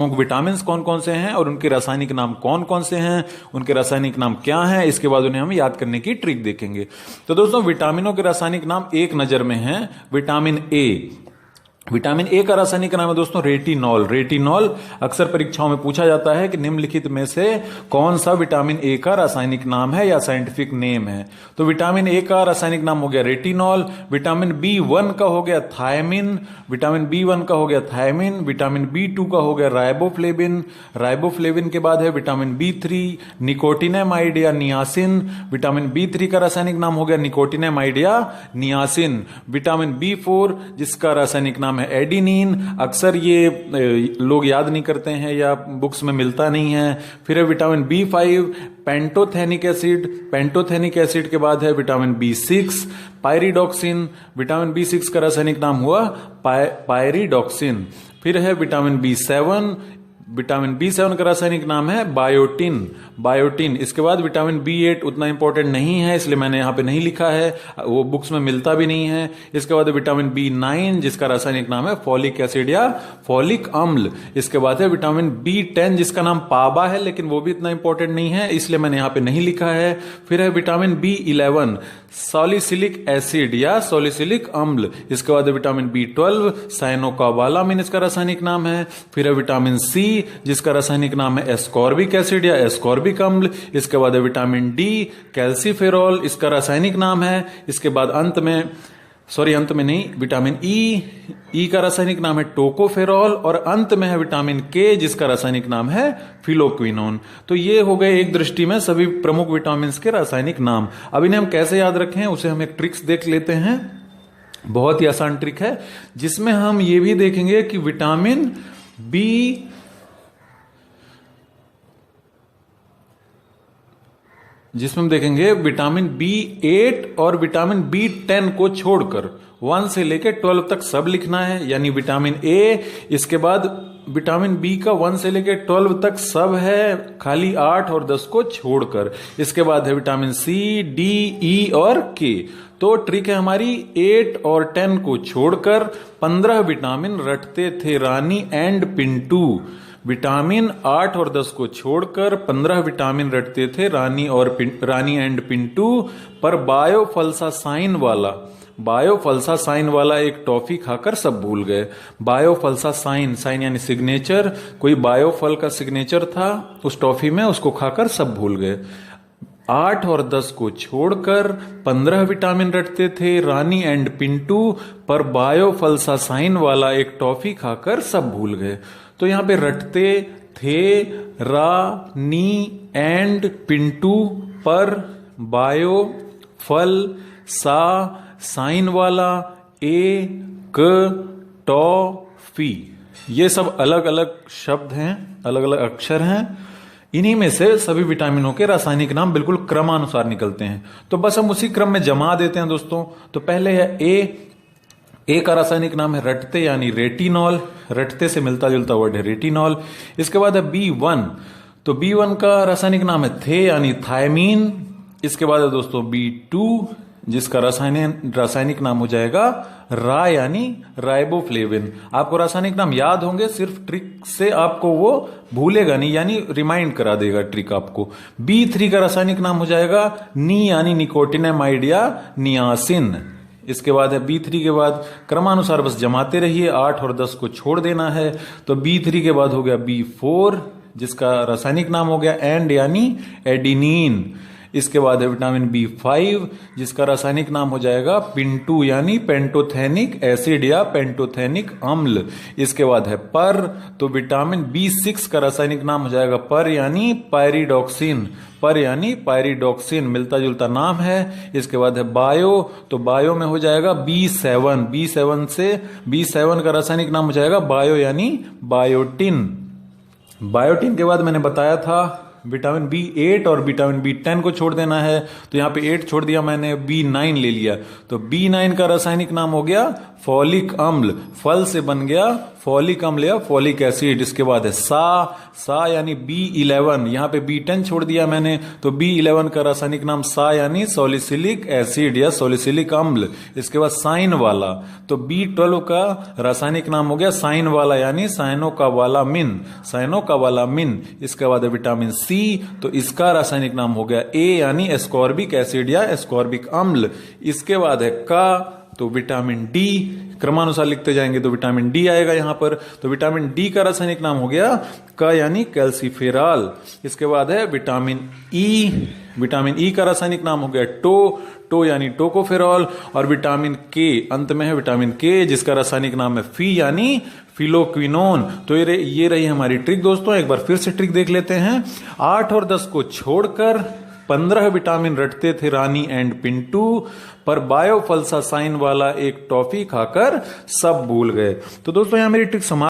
Vitamin कौन कौन से हैं और उनके रासायनिक नाम कौन कौन से हैं, उनके रासायनिक नाम क्या हैं, इसके बाद उन्हें हम याद करने की ट्रिक देखेंगे। तो दोस्तों विटामिनों के रासायनिक नाम एक नजर में हैं। विटामिन ए, विटामिन ए का रासायनिक नाम है दोस्तों रेटिनॉल। रेटिनॉल अक्सर परीक्षाओं में पूछा जाता है कि निम्नलिखित में से कौन सा विटामिन ए का रासायनिक नाम है या साइंटिफिक नेम है। तो विटामिन ए का रासायनिक नाम हो गया रेटिनॉल। विटामिन बी वन का हो गया थायमिन, विटामिन बी वन का हो गया थायमिन। विटामिन बी टू का हो गया राइबोफ्लेविन। राइबोफ्लेविन के बाद है विटामिन बी थ्री निकोटिनेमाइड या नियासिन। विटामिन बी थ्री का रासायनिक नाम हो गया निकोटिनेमाइड या नियासिन। विटामिन बी फोर जिसका रासायनिक नाम है एडिनिन, अक्सर ये लोग याद नहीं करते हैं या बुक्स में मिलता नहीं है। फिर है vitamin b five pantothenic acid. Pantothenic acid के बाद है vitamin b six pyridoxine. Vitamin b six का रासायनिक नाम हुआ पायरिडॉक्सिन। फिर है vitamin b seven. Vitamin b seven का रासायनिक नाम है बायोटिन। बायोटिन। इसके बाद विटामिन बी एट उतना इंपॉर्टेंट नहीं है इसलिए मैंने यहां पे नहीं लिखा है, वो बुक्स में मिलता भी नहीं है। इसके बाद विटामिन बी नाइन जिसका रासायनिक नाम है फॉलिक एसिड या फॉलिक अम्ल। इसके बाद है विटामिन बी टेन जिसका नाम पाबा है लेकिन वो भी इतना इंपॉर्टेंट नहीं है इसलिए मैंने यहां पे नहीं लिखा है। फिर है विटामिन बी इलेवन सॉलिसिलिक एसिड या सॉलिसिलिक अम्ल। इसके बाद विटामिन बी ट्वेल्व साइनोकाबालामिन इसका रासायनिक नाम है। फिर है विटामिन सी जिसका रासायनिक नाम है एस्कॉर्बिक एसिड या एस्कॉर्बिक अम्ल। इसके बाद है विटामिन डी कैल्सीफेरॉल इसका रासायनिक नाम है। इसके बाद अंत में नहीं, विटामिन ई का रासायनिक नाम है टोकोफेरॉल और अंत में है विटामिन के जिसका रासायनिक नाम है फिलोक्विनोन। तो ये हो गए एक दृष्टि में सभी प्रमुख विटामिन के रासायनिक नाम। अब इन्हें हम कैसे याद रखें उसे हम एक ट्रिक्स देख लेते हैं। बहुत ही आसान ट्रिक है जिसमें हम ये भी देखेंगे कि विटामिन बी जिसमें हम देखेंगे विटामिन बी एट और विटामिन बी टेन को छोड़कर 1 से लेकर 12 तक सब लिखना है, यानी विटामिन ए। इसके बाद विटामिन बी का 1 से लेकर 12 तक सब है, खाली 8 और 10 को छोड़कर। इसके बाद है विटामिन सी डी ई और के। तो ट्रिक है हमारी 8 और 10 को छोड़कर 15 विटामिन रटते थे रानी एंड पिंटू। विटामिन 8 और 10 को छोड़कर 15 विटामिन रटते थे रानी एंड पिंटू। पर बायोफल्सासाइन वाला एक टॉफी खाकर सब भूल गए। बायोफल्सासाइन, साइन यानी सिग्नेचर, कोई बायोफल का सिग्नेचर था उस टॉफी में, उसको खाकर सब भूल गए। 8 और 10 को छोड़कर 15 विटामिन रटते थे रानी एंड पिंटू, पर बायोफल्सासाइन वाला एक टॉफी खाकर सब भूल गए। तो यहां पे रटते थे रा नी एंड पिंटू, पर बायो फल सा साइन वाला ए क टॉफी, ये सब अलग अलग शब्द हैं, अलग अलग अक्षर हैं। इन्हीं में से सभी विटामिनों के रासायनिक नाम बिल्कुल क्रमानुसार निकलते हैं। तो बस हम उसी क्रम में जमा देते हैं दोस्तों। तो पहले है ए का रासायनिक नाम है रटते यानी रेटिनॉल। रटते से मिलता जुलता वर्ड है रेटिनॉल। इसके बाद है बी वन। तो बी वन का रासायनिक नाम है थे यानी थायमीन। इसके बाद है दोस्तों बी टू जिसका रासायनिक नाम हो जाएगा रा यानी राइबोफ्लेविन। आपको रासायनिक नाम याद होंगे, सिर्फ ट्रिक से आपको वो भूलेगा नहीं, यानी रिमाइंड करा देगा ट्रिक आपको। बी थ्री का रासायनिक नाम हो जाएगा नी यानी निकोटिनेमाइड या नियासिन। इसके बाद है बी थ्री के बाद क्रमानुसार बस जमाते रहिए, 8 और 10 को छोड़ देना है। तो बी थ्री के बाद हो गया बी फोर जिसका रासायनिक नाम हो गया एंड यानी एडिनिन। इसके बाद है विटामिन बी फाइव जिसका रासायनिक नाम हो जाएगा पिंटू यानी पेंटोथेनिक एसिड या पेंटोथेनिक अम्ल। इसके बाद है पर, तो विटामिन बी सिक्स का रासायनिक नाम हो जाएगा पर यानी पायरिडॉक्सिन। पर यानी पायरिडॉक्सिन, मिलता जुलता नाम है। इसके बाद है बायो, तो बायो में हो जाएगा बी सेवन। बी सेवन का रासायनिक नाम हो जाएगा बायो यानी बायोटिन। बायोटिन के बाद मैंने बताया था विटामिन बी एट और विटामिन बी टेन को छोड़ देना है। तो यहाँ पे 8 छोड़ दिया मैंने, बी नाइन ले लिया। तो बी नाइन का रासायनिक नाम हो गया फॉलिक अम्ल, फल से बन गया फॉलिक अम्ल या फॉलिक एसिड। इसके बाद है सा यानी B11, यहां पे B10 छोड़ दिया मैंने, तो B11 का रासायनिक नाम सा यानी सॉलिसिलिक एसिड या सॉलिसिलिक अम्ल। इसके बाद साइन वाला, तो B12 का रासायनिक नाम हो गया साइन वाला यानी साइनोकाबालामिन, साइनोकाबालामिन। इसके बाद है विटामिन सी, तो इसका रासायनिक नाम हो गया ए यानी एस्कॉर्बिक एसिड या एस्कॉर्बिक अम्ल। इसके बाद है का, तो विटामिन डी, क्रमानुसार लिखते जाएंगे तो विटामिन डी आएगा यहां पर, तो विटामिन डी का रासायनिक नाम हो गया का यानी कैल्सीफेराल। इसके बाद है विटामिन ई, विटामिन ई का रासायनिक नाम हो गया टो यानी टोकोफेरॉल। और विटामिन के, अंत में है विटामिन के जिसका रासायनिक नाम है फी यानी फिलोक्विनोन। तो ये रही हमारी ट्रिक दोस्तों। एक बार फिर से ट्रिक देख लेते हैं। 8 और 10 को छोड़कर 15 विटामिन रटते थे रानी एंड पिंटू, पर बायोफल्सा साइन वाला एक टॉफी खाकर सब भूल गए। तो दोस्तों यहां मेरी ट्रिक समाप्त।